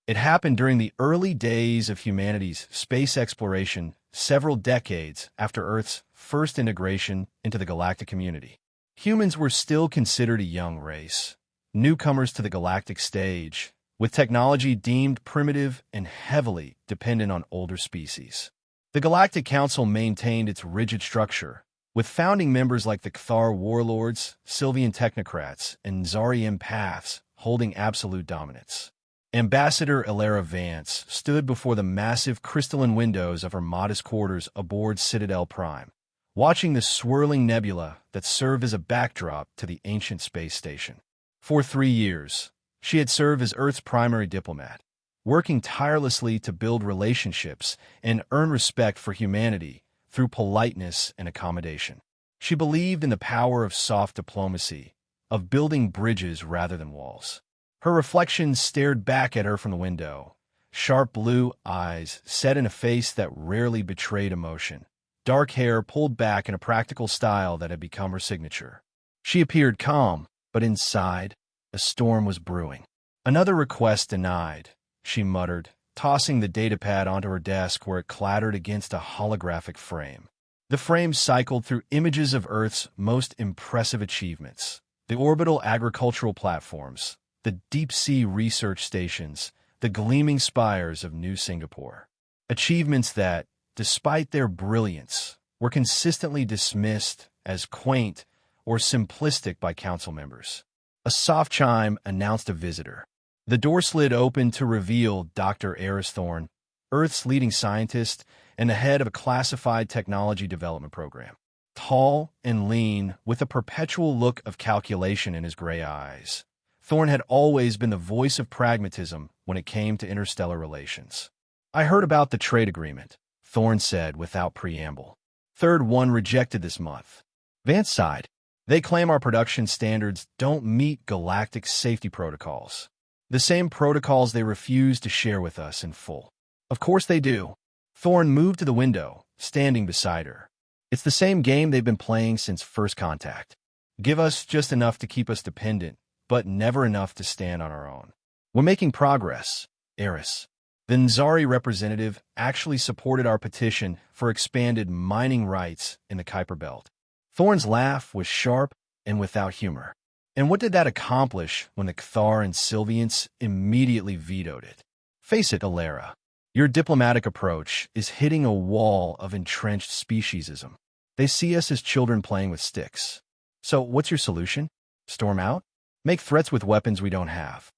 It happened during the early days of humanity's space exploration, several decades after Earth's first integration into the galactic community. Humans were still considered a young race, newcomers to the galactic stage, with technology deemed primitive and heavily dependent on older species. The Galactic Council maintained its rigid structure, with founding members like the Cathar warlords, Sylvian technocrats, and Zari empaths holding absolute dominance. Ambassador Elara Vance stood before the massive crystalline windows of her modest quarters aboard Citadel Prime, watching the swirling nebula that served as a backdrop to the ancient space station. For 3 years, she had served as Earth's primary diplomat, working tirelessly to build relationships and earn respect for humanity through politeness and accommodation. She believed in the power of soft diplomacy, of building bridges rather than walls. Her reflection stared back at her from the window, sharp blue eyes set in a face that rarely betrayed emotion, dark hair pulled back in a practical style that had become her signature. She appeared calm, but inside, a storm was brewing. "Another request denied," she muttered, tossing the datapad onto her desk where it clattered against a holographic frame. The frame cycled through images of Earth's most impressive achievements: the orbital agricultural platforms, the deep-sea research stations, the gleaming spires of New Singapore. Achievements that, despite their brilliance, were consistently dismissed as quaint or simplistic by council members. A soft chime announced a visitor. The door slid open to reveal Dr. Eris Thorne, Earth's leading scientist and the head of a classified technology development program. Tall and lean, with a perpetual look of calculation in his gray eyes, Thorne had always been the voice of pragmatism when it came to interstellar relations. "I heard about the trade agreement," Thorne said without preamble. "Third one rejected this month." Vance sighed. "They claim our production standards don't meet galactic safety protocols. The same protocols they refuse to share with us in full." "Of course they do." Thorne moved to the window, standing beside her. "It's the same game they've been playing since first contact. Give us just enough to keep us dependent, but never enough to stand on our own." "We're making progress, Eris." The Nzari representative actually supported our petition for expanded mining rights in the Kuiper Belt. Thorne's laugh was sharp and without humor. "And what did that accomplish when the Cathar and Sylvians immediately vetoed it? Face it, Elara, your diplomatic approach is hitting a wall of entrenched speciesism. They see us as children playing with sticks. So what's your solution? Storm out? Make threats with weapons we don't have?"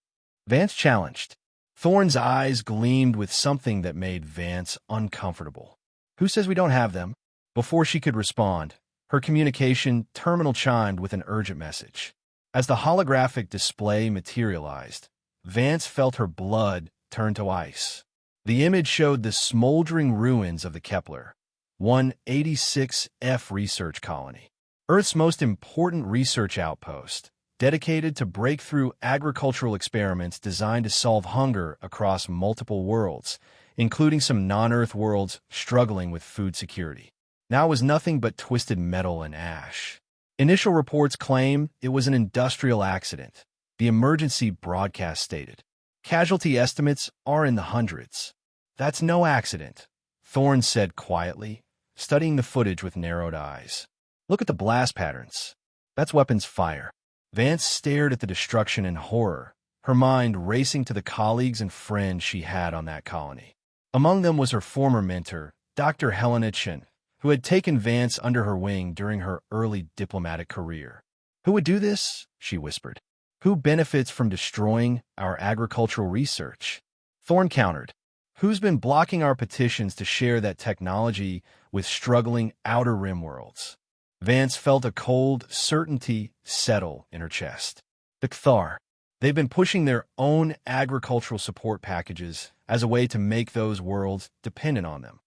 Vance challenged. Thorne's eyes gleamed with something that made Vance uncomfortable. "Who says we don't have them?" Before she could respond, her communication terminal chimed with an urgent message. As the holographic display materialized, Vance felt her blood turn to ice. The image showed the smoldering ruins of the Kepler 186F research colony, Earth's most important research outpost, dedicated to breakthrough agricultural experiments designed to solve hunger across multiple worlds, including some non-Earth worlds struggling with food security. Now it was nothing but twisted metal and ash. Initial reports claim it was an industrial accident, the emergency broadcast stated. Casualty estimates are in the hundreds. "That's no accident," Thorne said quietly, studying the footage with narrowed eyes. "Look at the blast patterns. That's weapons fire." Vance stared at the destruction in horror, her mind racing to the colleagues and friends she had on that colony. Among them was her former mentor, Dr. Helena Chen, who had taken Vance under her wing during her early diplomatic career. "Who would do this?" she whispered. "Who benefits from destroying our agricultural research?" Thorne countered. "Who's been blocking our petitions to share that technology with struggling Outer Rim worlds?" Vance felt a cold certainty settle in her chest. The Cathar. They've been pushing their own agricultural support packages as a way to make those worlds dependent on them.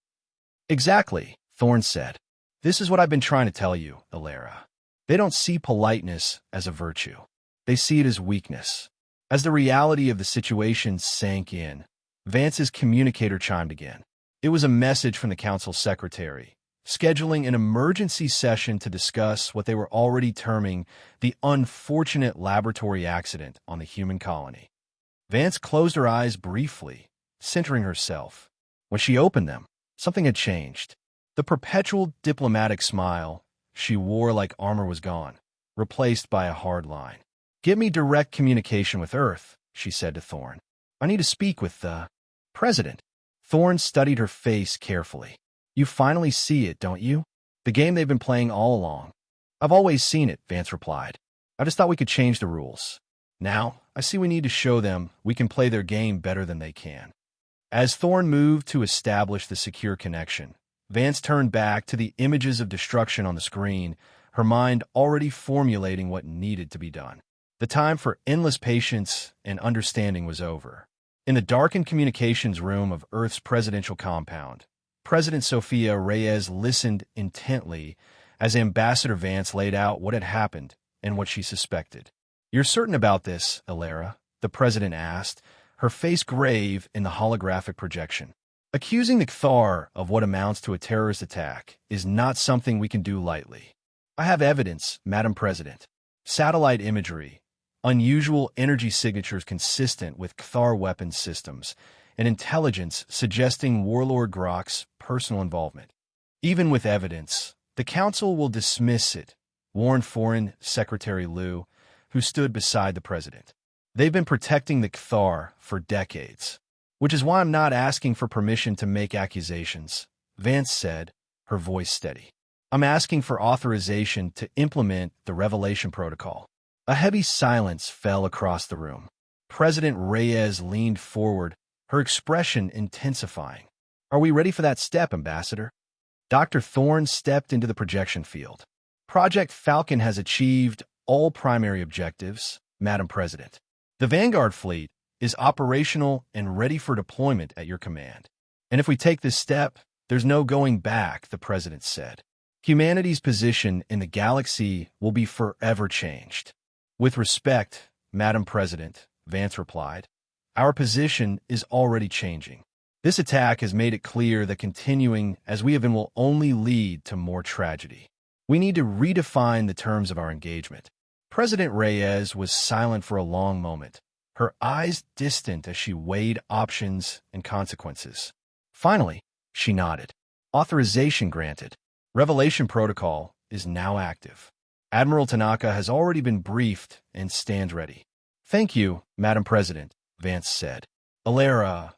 "Exactly," Thorne said. "This is what I've been trying to tell you, Elara. They don't see politeness as a virtue. They see it as weakness." As the reality of the situation sank in, Vance's communicator chimed again. It was a message from the council secretary, scheduling an emergency session to discuss what they were already terming the unfortunate laboratory accident on the human colony. Vance closed her eyes briefly, centering herself. When she opened them, something had changed. The perpetual diplomatic smile she wore like armor was gone, replaced by a hard line. "Give me direct communication with Earth," she said to Thorne. "I need to speak with the president." Thorne studied her face carefully. "You finally see it, don't you? The game they've been playing all along." "I've always seen it," Vance replied. "I just thought we could change the rules. Now, I see we need to show them we can play their game better than they can." As Thorne moved to establish the secure connection, Vance turned back to the images of destruction on the screen, her mind already formulating what needed to be done. The time for endless patience and understanding was over. In the darkened communications room of Earth's presidential compound, President Sophia Reyes listened intently as Ambassador Vance laid out what had happened and what she suspected. "You're certain about this, Alara?" the president asked, her face grave in the holographic projection. "Accusing the Cthar of what amounts to a terrorist attack is not something we can do lightly." "I have evidence, Madam President. Satellite imagery, unusual energy signatures consistent with Cthar weapons systems, and intelligence suggesting Warlord Grok's personal involvement. Even with evidence, the Council will dismiss it," warned Foreign Secretary Liu, who stood beside the president. "They've been protecting the Cthar for decades. Which is why I'm not asking for permission to make accusations," Vance said, her voice steady. "I'm asking for authorization to implement the Revelation Protocol." A heavy silence fell across the room. President Reyes leaned forward, her expression intensifying. "Are we ready for that step, Ambassador?" Dr. Thorne stepped into the projection field. "Project Falcon has achieved all primary objectives, Madam President. The Vanguard fleet is operational and ready for deployment at your command. And if we take this step, there's no going back," the president said. "Humanity's position in the galaxy will be forever changed." "With respect, Madam President," Vance replied, "our position is already changing. This attack has made it clear that continuing as we have been will only lead to more tragedy. We need to redefine the terms of our engagement." President Reyes was silent for a long moment, her eyes distant as she weighed options and consequences. Finally, she nodded. "Authorization granted. Revelation Protocol is now active. Admiral Tanaka has already been briefed and stands ready." "Thank you, Madam President," Vance said. "Alara,"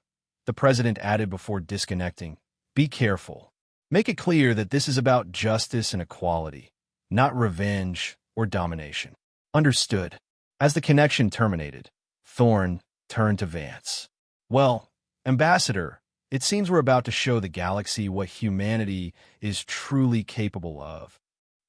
the president added before disconnecting, "be careful. Make it clear that this is about justice and equality, not revenge or domination." "Understood." As the connection terminated, Thorne turned to Vance. "Well, Ambassador, it seems we're about to show the galaxy what humanity is truly capable of.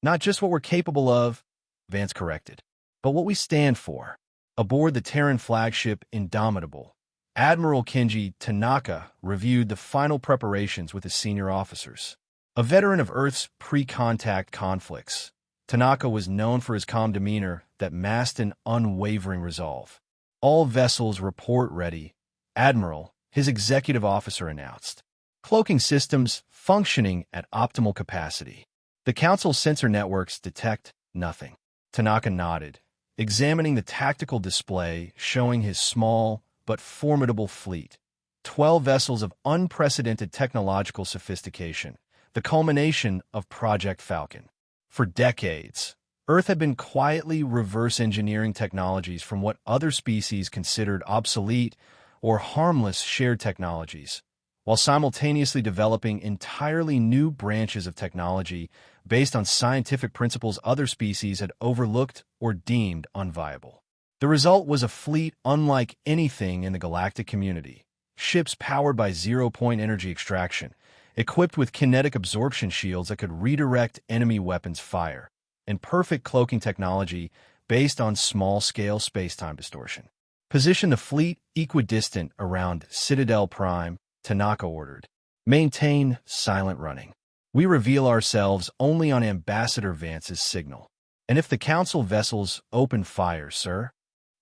Not just what we're capable of," Vance corrected, "but what we stand for." Aboard the Terran flagship Indomitable, Admiral Kenji Tanaka reviewed the final preparations with his senior officers. A veteran of Earth's pre-contact conflicts, Tanaka was known for his calm demeanor that masked an unwavering resolve. "All vessels report ready, Admiral," his executive officer announced. "Cloaking systems functioning at optimal capacity. The Council's sensor networks detect nothing." Tanaka nodded, examining the tactical display showing his small but formidable fleet. 12 vessels of unprecedented technological sophistication, the culmination of Project Falcon. For decades, Earth had been quietly reverse engineering technologies from what other species considered obsolete or harmless shared technologies, while simultaneously developing entirely new branches of technology based on scientific principles other species had overlooked or deemed unviable. The result was a fleet unlike anything in the galactic community, ships powered by zero-point energy extraction, equipped with kinetic absorption shields that could redirect enemy weapons fire, and perfect cloaking technology based on small-scale space-time distortion. "Position the fleet equidistant around Citadel Prime," Tanaka ordered. "Maintain silent running. We reveal ourselves only on Ambassador Vance's signal. And if the Council vessels open fire, sir?"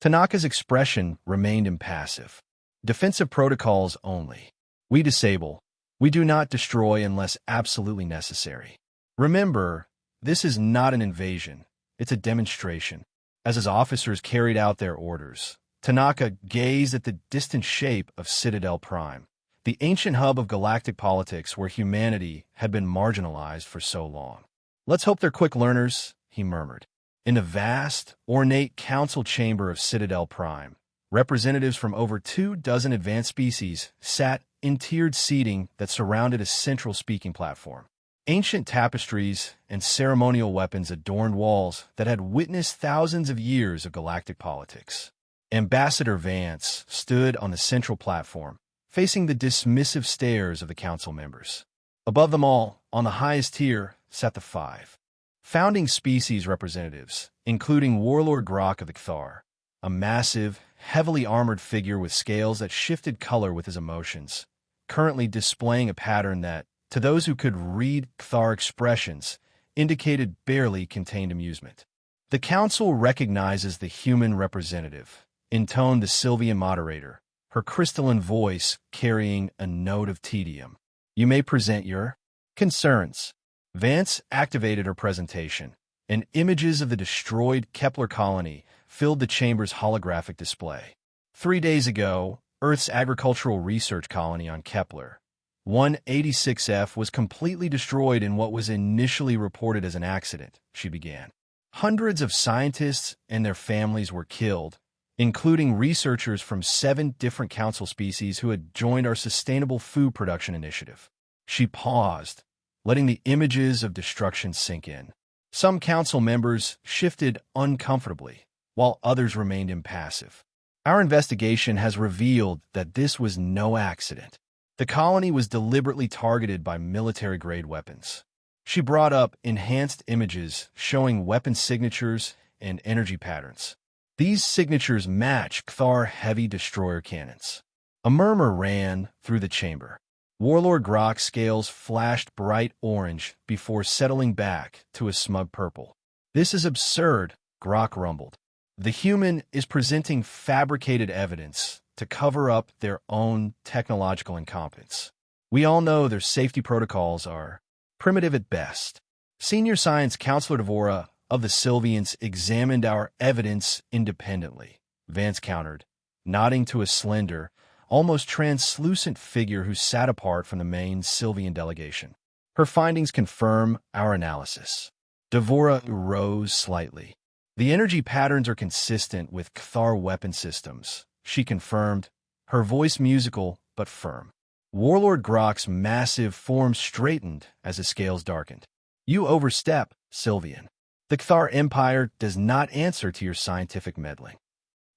Tanaka's expression remained impassive. "Defensive protocols only. We disable. We do not destroy unless absolutely necessary. Remember, this is not an invasion. It's a demonstration." As his officers carried out their orders, Tanaka gazed at the distant shape of Citadel Prime, the ancient hub of galactic politics where humanity had been marginalized for so long. "Let's hope they're quick learners," he murmured. In the vast, ornate council chamber of Citadel Prime, representatives from over 24 advanced species sat in tiered seating that surrounded a central speaking platform. Ancient tapestries and ceremonial weapons adorned walls that had witnessed thousands of years of galactic politics. Ambassador Vance stood on the central platform, facing the dismissive stares of the council members. Above them all, on the highest tier, sat the 5 founding species representatives, including Warlord Grok of the Cthar, a massive, heavily armored figure with scales that shifted color with his emotions, currently displaying a pattern that, to those who could read Cthar expressions, indicated barely contained amusement. The council recognizes the human representative, intoned the Sylvian moderator, her crystalline voice carrying a note of tedium. "You may present your concerns." Vance activated her presentation, and images of the destroyed Kepler colony filled the chamber's holographic display. 3 days ago, Earth's agricultural research colony on Kepler, 186F, was completely destroyed in what was initially reported as an accident, she began. Hundreds of scientists and their families were killed, including researchers from 7 different council species who had joined our sustainable food production initiative. She paused, letting the images of destruction sink in. Some council members shifted uncomfortably, while others remained impassive. "Our investigation has revealed that this was no accident. The colony was deliberately targeted by military-grade weapons." She brought up enhanced images showing weapon signatures and energy patterns. These signatures match Cthar heavy destroyer cannons. A murmur ran through the chamber. Warlord Grok's scales flashed bright orange before settling back to a smug purple. "This is absurd," Grok rumbled. "The human is presenting fabricated evidence to cover up their own technological incompetence. We all know their safety protocols are primitive at best." Senior Science Counselor Devora of the Sylvians examined our evidence independently, Vance countered, nodding to a slender, almost translucent figure who sat apart from the main Sylvian delegation. "Her findings confirm our analysis." Devora rose slightly. "The energy patterns are consistent with Cthar weapon systems," she confirmed, her voice musical but firm. Warlord Grok's massive form straightened as his scales darkened. "You overstep, Sylvian. The Cthar Empire does not answer to your scientific meddling."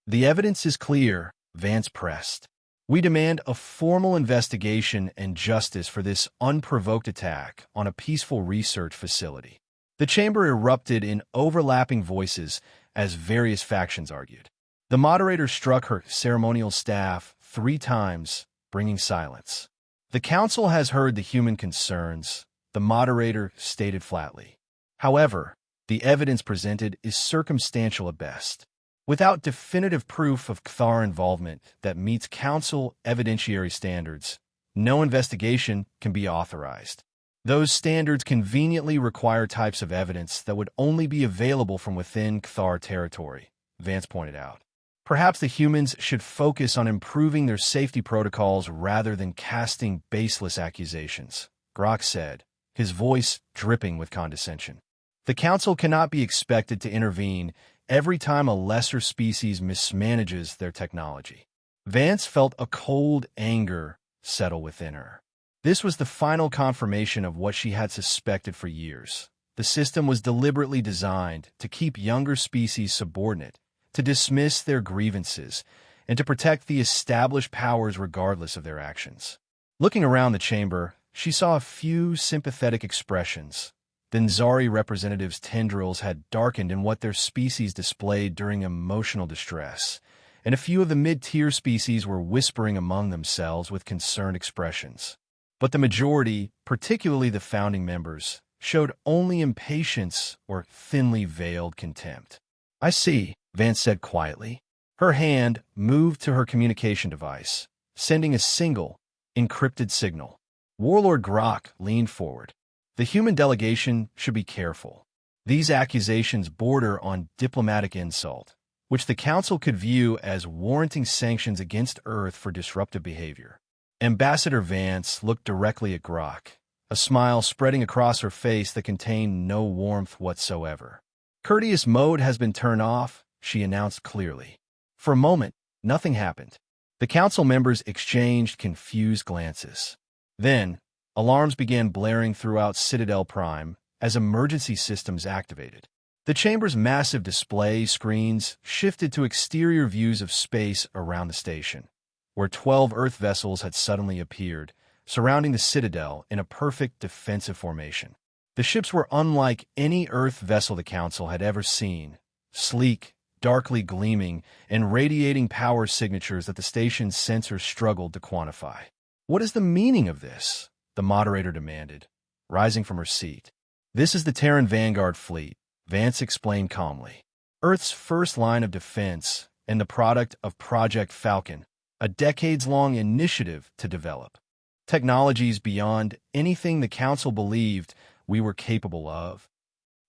"The evidence is clear," Vance pressed. "We demand a formal investigation and justice for this unprovoked attack on a peaceful research facility." The chamber erupted in overlapping voices as various factions argued. The moderator struck her ceremonial staff 3 times, bringing silence. "The council has heard the human concerns," the moderator stated flatly. "However, the evidence presented is circumstantial at best. Without definitive proof of Cthar involvement that meets council evidentiary standards, no investigation can be authorized. Those standards conveniently require types of evidence that would only be available from within Cthar territory," Vance pointed out. "Perhaps the humans should focus on improving their safety protocols rather than casting baseless accusations," Grok said, his voice dripping with condescension. "The council cannot be expected to intervene every time a lesser species mismanages their technology." Vance felt a cold anger settle within her. This was the final confirmation of what she had suspected for years. The system was deliberately designed to keep younger species subordinate, to dismiss their grievances, and to protect the established powers regardless of their actions. Looking around the chamber, she saw a few sympathetic expressions. The Nzari representatives' tendrils had darkened in what their species displayed during emotional distress, and a few of the mid-tier species were whispering among themselves with concerned expressions. But the majority, particularly the founding members, showed only impatience or thinly veiled contempt. "I see," Vance said quietly. Her hand moved to her communication device, sending a single, encrypted signal. Warlord Grok leaned forward. "The human delegation should be careful. These accusations border on diplomatic insult. which the Council could view as warranting sanctions against Earth for disruptive behavior. Ambassador Vance looked directly at Grok, a smile spreading across her face that contained no warmth whatsoever. "Courteous mode has been turned off," she announced clearly. For a moment, nothing happened. The Council members exchanged confused glances. Then, alarms began blaring throughout Citadel Prime as emergency systems activated. The chamber's massive display screens shifted to exterior views of space around the station, where 12 Earth vessels had suddenly appeared, surrounding the Citadel in a perfect defensive formation. The ships were unlike any Earth vessel the Council had ever seen, sleek, darkly gleaming, and radiating power signatures that the station's sensors struggled to quantify. "What is the meaning of this?" the moderator demanded, rising from her seat. "This is the Terran Vanguard fleet," Vance explained calmly. "Earth's first line of defense and the product of Project Falcon, a decades-long initiative to develop technologies beyond anything the Council believed we were capable of."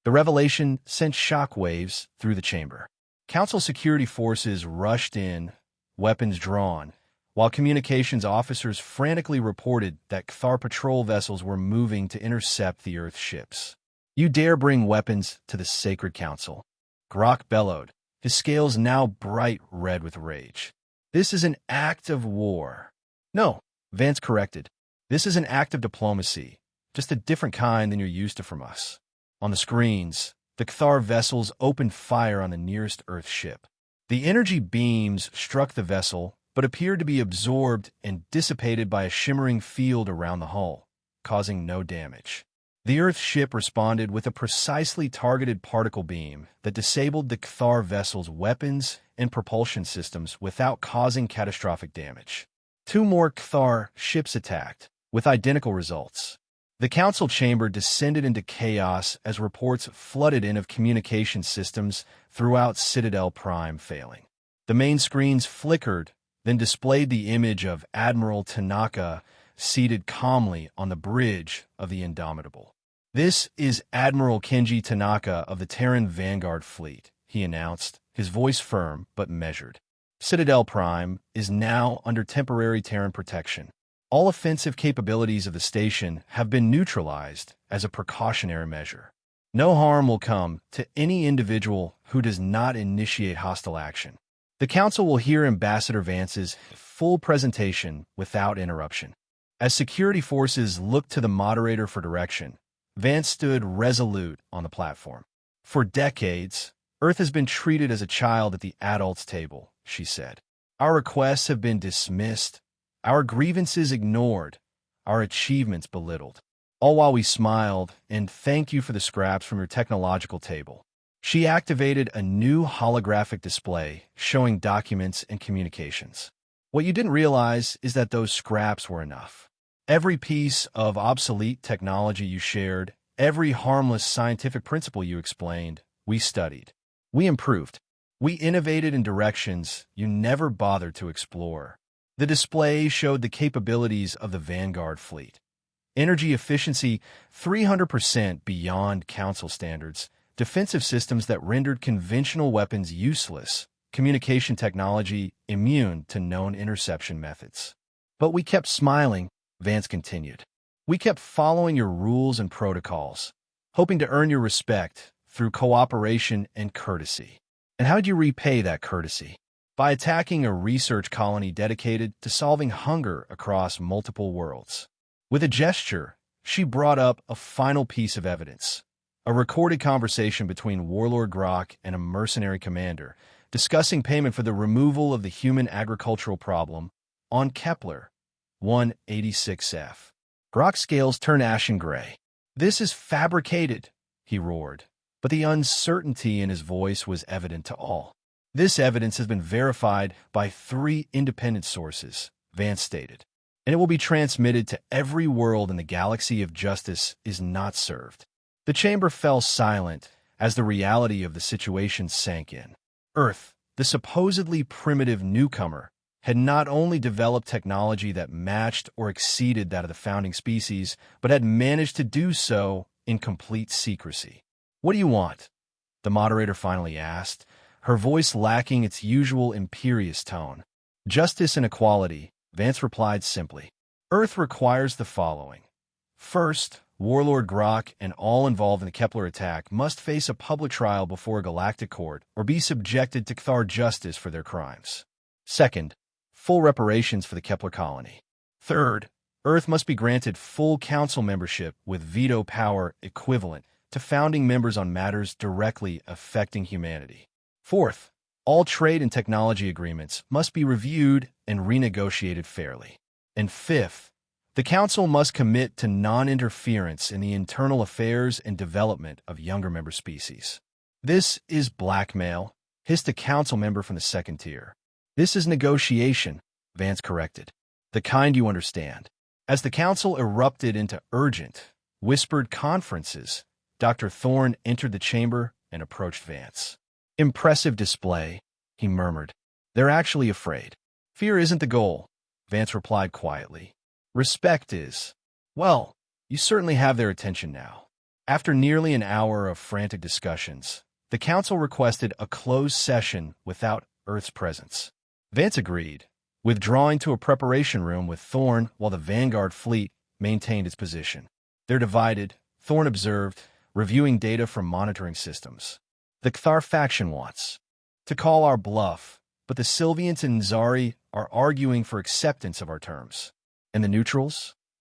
The revelation sent shockwaves through the chamber. Council security forces rushed in, weapons drawn, while communications officers frantically reported that Cathar patrol vessels were moving to intercept the Earth ships. "You dare bring weapons to the Sacred Council?" Grok bellowed, his scales now bright red with rage. "This is an act of war." "No," Vance corrected. "This is an act of diplomacy, just a different kind than you're used to from us." On the screens, the Cathar vessels opened fire on the nearest Earth ship. The energy beams struck the vessel, but appeared to be absorbed and dissipated by a shimmering field around the hull, causing no damage. The Earth ship responded with a precisely targeted particle beam that disabled the Cathar vessel's weapons and propulsion systems without causing catastrophic damage. 2 more Cathar ships attacked, with identical results. The Council chamber descended into chaos as reports flooded in of communication systems throughout Citadel Prime failing. The main screens flickered, then displayed the image of Admiral Tanaka seated calmly on the bridge of the Indomitable. "This is Admiral Kenji Tanaka of the Terran Vanguard Fleet," he announced, his voice firm but measured. "Citadel Prime is now under temporary Terran protection. All offensive capabilities of the station have been neutralized as a precautionary measure. No harm will come to any individual who does not initiate hostile action." The Council will hear Ambassador Vance's full presentation without interruption. As security forces looked to the moderator for direction, Vance stood resolute on the platform. "For decades, Earth has been treated as a child at the adults' table," she said. "Our requests have been dismissed, our grievances ignored, our achievements belittled. All while we smiled and thanked you for the scraps from your technological table." She activated a new holographic display showing documents and communications. "What you didn't realize is that those scraps were enough. Every piece of obsolete technology you shared, every harmless scientific principle you explained, we studied. We improved. We innovated in directions you never bothered to explore." The display showed the capabilities of the Vanguard fleet. Energy efficiency 300% beyond Council standards, defensive systems that rendered conventional weapons useless, communication technology immune to known interception methods. "But we kept smiling," Vance continued. "We kept following your rules and protocols, hoping to earn your respect through cooperation and courtesy. And how did you repay that courtesy? By attacking a research colony dedicated to solving hunger across multiple worlds." With a gesture, she brought up a final piece of evidence, a recorded conversation between Warlord Grok and a mercenary commander, discussing payment for the removal of the human agricultural problem on Kepler 186F. Grok's scales turned ashen gray. "This is fabricated," he roared, but the uncertainty in his voice was evident to all. "This evidence has been verified by 3 independent sources," Vance stated, "and it will be transmitted to every world in the galaxy if justice is not served." The chamber fell silent as the reality of the situation sank in. Earth, the supposedly primitive newcomer, had not only developed technology that matched or exceeded that of the founding species, but had managed to do so in complete secrecy. "What do you want?" the moderator finally asked, her voice lacking its usual imperious tone. Justice and equality, Vance replied simply. Earth requires the following. First, Warlord Grok and all involved in the Kepler attack must face a public trial before a galactic court or be subjected to Cthar justice for their crimes. Second, full reparations for the Kepler colony. Third, Earth must be granted full council membership with veto power equivalent to founding members on matters directly affecting humanity. Fourth, all trade and technology agreements must be reviewed and renegotiated fairly. And fifth, the Council must commit to non-interference in the internal affairs and development of younger member species. This is blackmail, hissed a Council member from the second tier. This is negotiation, Vance corrected. The kind you understand. As the Council erupted into urgent, whispered conferences, Dr. Thorne entered the chamber and approached Vance. Impressive display, he murmured. They're actually afraid. Fear isn't the goal, Vance replied quietly. Respect is. Well, you certainly have their attention now. After nearly an hour of frantic discussions, the Council requested a closed session without Earth's presence. Vance agreed, withdrawing to a preparation room with Thorne while the Vanguard fleet maintained its position. They're divided, Thorne observed, reviewing data from monitoring systems. The Cthar faction wants to call our bluff, but the Sylvians and Nzari are arguing for acceptance of our terms. And the neutrals?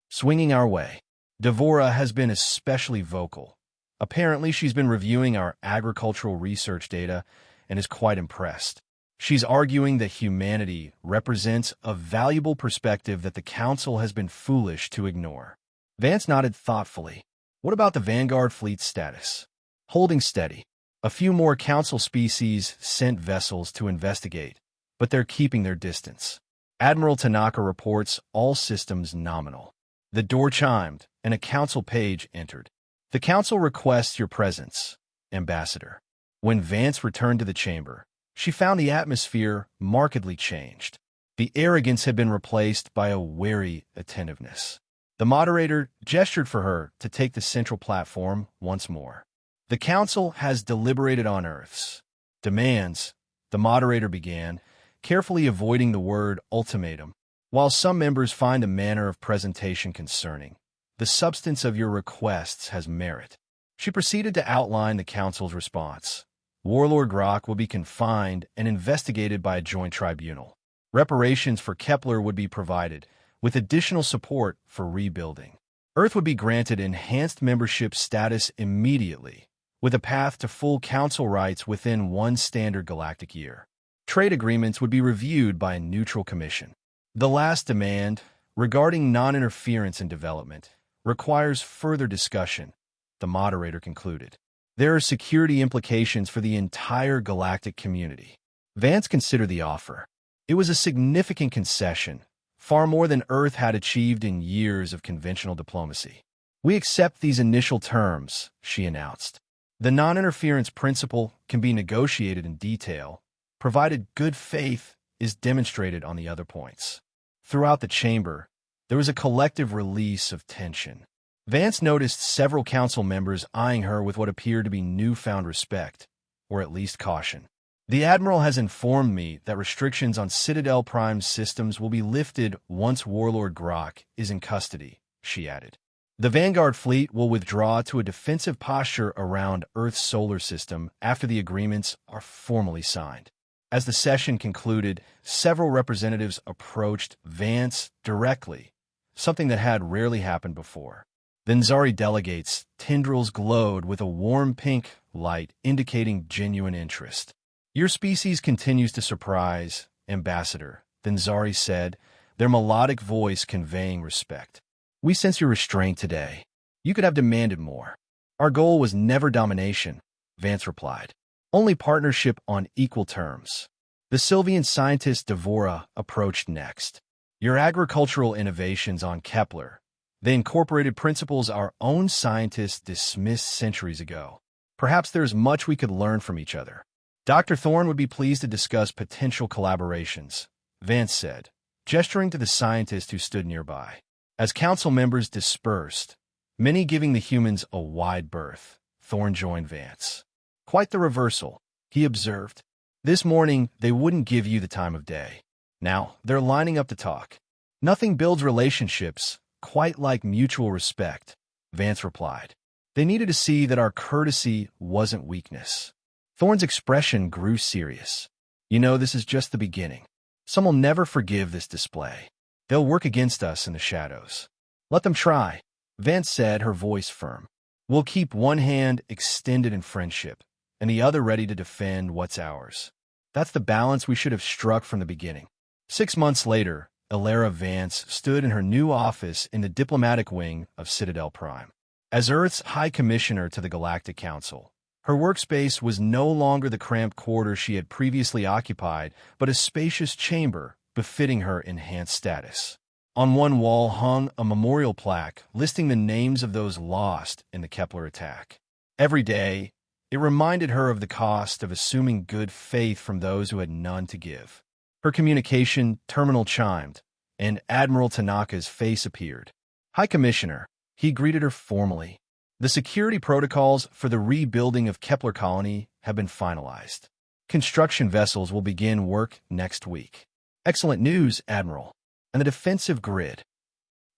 Swinging our way. Devora has been especially vocal. Apparently, she's been reviewing our agricultural research data and is quite impressed. She's arguing that humanity represents a valuable perspective that the Council has been foolish to ignore. Vance nodded thoughtfully. What about the Vanguard fleet's status? Holding steady. A few more Council species sent vessels to investigate, but they're keeping their distance. Admiral Tanaka reports all systems nominal. The door chimed, and a Council page entered. The Council requests your presence, Ambassador. When Vance returned to the chamber, she found the atmosphere markedly changed. The arrogance had been replaced by a wary attentiveness. The moderator gestured for her to take the central platform once more. The Council has deliberated on Earth's demands, the moderator began, carefully avoiding the word ultimatum. While some members find the manner of presentation concerning, the substance of your requests has merit. She proceeded to outline the Council's response. Warlord Grok will be confined and investigated by a joint tribunal. Reparations for Kepler would be provided, with additional support for rebuilding. Earth would be granted enhanced membership status immediately, with a path to full Council rights within one standard galactic year. Trade agreements would be reviewed by a neutral commission. The last demand, regarding non-interference in development, requires further discussion, the moderator concluded. There are security implications for the entire galactic community. Vance considered the offer. It was a significant concession, far more than Earth had achieved in years of conventional diplomacy. We accept these initial terms, she announced. The non-interference principle can be negotiated in detail, provided good faith is demonstrated on the other points. Throughout the chamber, there was a collective release of tension. Vance noticed several Council members eyeing her with what appeared to be newfound respect, or at least caution. The Admiral has informed me that restrictions on Citadel Prime's systems will be lifted once Warlord Grok is in custody, she added. The Vanguard fleet will withdraw to a defensive posture around Earth's solar system after the agreements are formally signed. As the session concluded, several representatives approached Vance directly, something that had rarely happened before. The Nzari delegates' tendrils glowed with a warm pink light indicating genuine interest. Your species continues to surprise, Ambassador, the Nzari said, their melodic voice conveying respect. We sense your restraint today. You could have demanded more. Our goal was never domination, Vance replied. Only partnership on equal terms. The Sylvian scientist Devora approached next. Your agricultural innovations on Kepler. They incorporated principles our own scientists dismissed centuries ago. Perhaps there's much we could learn from each other. Dr. Thorne would be pleased to discuss potential collaborations, Vance said, gesturing to the scientist who stood nearby. As Council members dispersed, many giving the humans a wide berth, Thorne joined Vance. Quite the reversal, he observed. This morning, they wouldn't give you the time of day. Now, they're lining up to talk. Nothing builds relationships quite like mutual respect, Vance replied. They needed to see that our courtesy wasn't weakness. Thorne's expression grew serious. You know, this is just the beginning. Some will never forgive this display. They'll work against us in the shadows. Let them try, Vance said, her voice firm. We'll keep one hand extended in friendship, and the other ready to defend what's ours. That's the balance we should have struck from the beginning. 6 months later, Elara Vance stood in her new office in the diplomatic wing of Citadel Prime. As Earth's High Commissioner to the Galactic Council, her workspace was no longer the cramped quarters she had previously occupied, but a spacious chamber befitting her enhanced status. On one wall hung a memorial plaque listing the names of those lost in the Kepler attack. Every day, it reminded her of the cost of assuming good faith from those who had none to give. Her communication terminal chimed, and Admiral Tanaka's face appeared. High Commissioner, he greeted her formally. The security protocols for the rebuilding of Kepler Colony have been finalized. Construction vessels will begin work next week. Excellent news, Admiral. And the defensive grid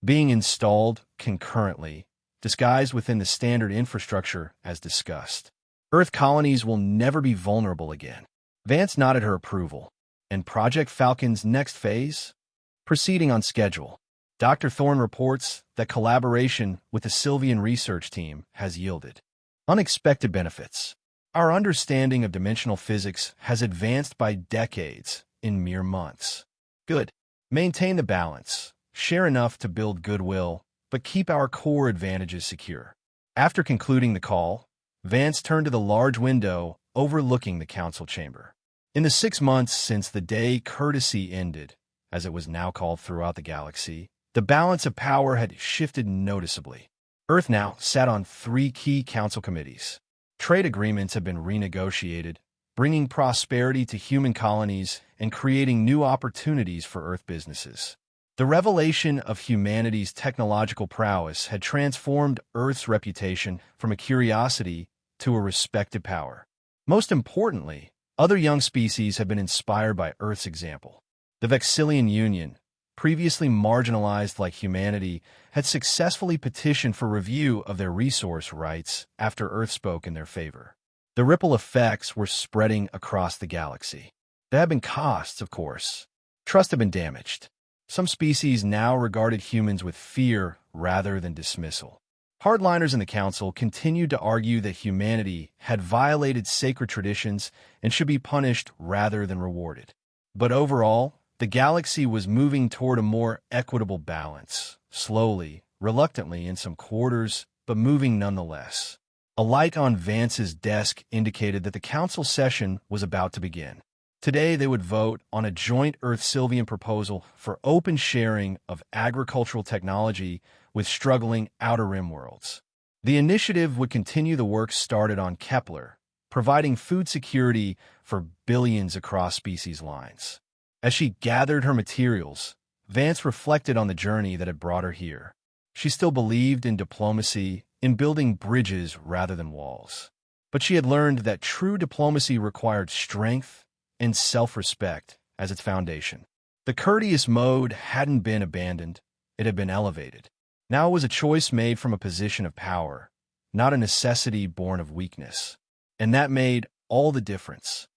being installed concurrently, disguised within the standard infrastructure as discussed. Earth colonies will never be vulnerable again. Vance nodded her approval. And Project Falcon's next phase? Proceeding on schedule. Dr. Thorne reports that collaboration with the Sylvian research team has yielded unexpected benefits. Our understanding of dimensional physics has advanced by decades in mere months. Good. Maintain the balance. Share enough to build goodwill, but keep our core advantages secure. After concluding the call, Vance turned to the large window overlooking the council chamber. In the 6 months since the day courtesy ended, as it was now called throughout the galaxy, the balance of power had shifted noticeably. Earth now sat on 3 key council committees. Trade agreements have been renegotiated, bringing prosperity to human colonies and creating new opportunities for Earth businesses. The revelation of humanity's technological prowess had transformed Earth's reputation from a curiosity to a respected power. Most importantly, other young species have been inspired by Earth's example. The Vexillian Union, previously marginalized like humanity, had successfully petitioned for review of their resource rights after Earth spoke in their favor. The ripple effects were spreading across the galaxy. There have been costs, of course. Trust had been damaged. Some species now regarded humans with fear rather than dismissal. Hardliners in the Council continued to argue that humanity had violated sacred traditions and should be punished rather than rewarded. But overall, the galaxy was moving toward a more equitable balance, slowly, reluctantly in some quarters, but moving nonetheless. A light on Vance's desk indicated that the Council session was about to begin. Today, they would vote on a joint Earth-Sylvian proposal for open sharing of agricultural technology with struggling Outer Rim worlds. The initiative would continue the work started on Kepler, providing food security for billions across species lines. As she gathered her materials, Vance reflected on the journey that had brought her here. She still believed in diplomacy, in building bridges rather than walls. But she had learned that true diplomacy required strength and self-respect as its foundation. The courteous mode hadn't been abandoned, it had been elevated. Now it was a choice made from a position of power, not a necessity born of weakness. And that made all the difference.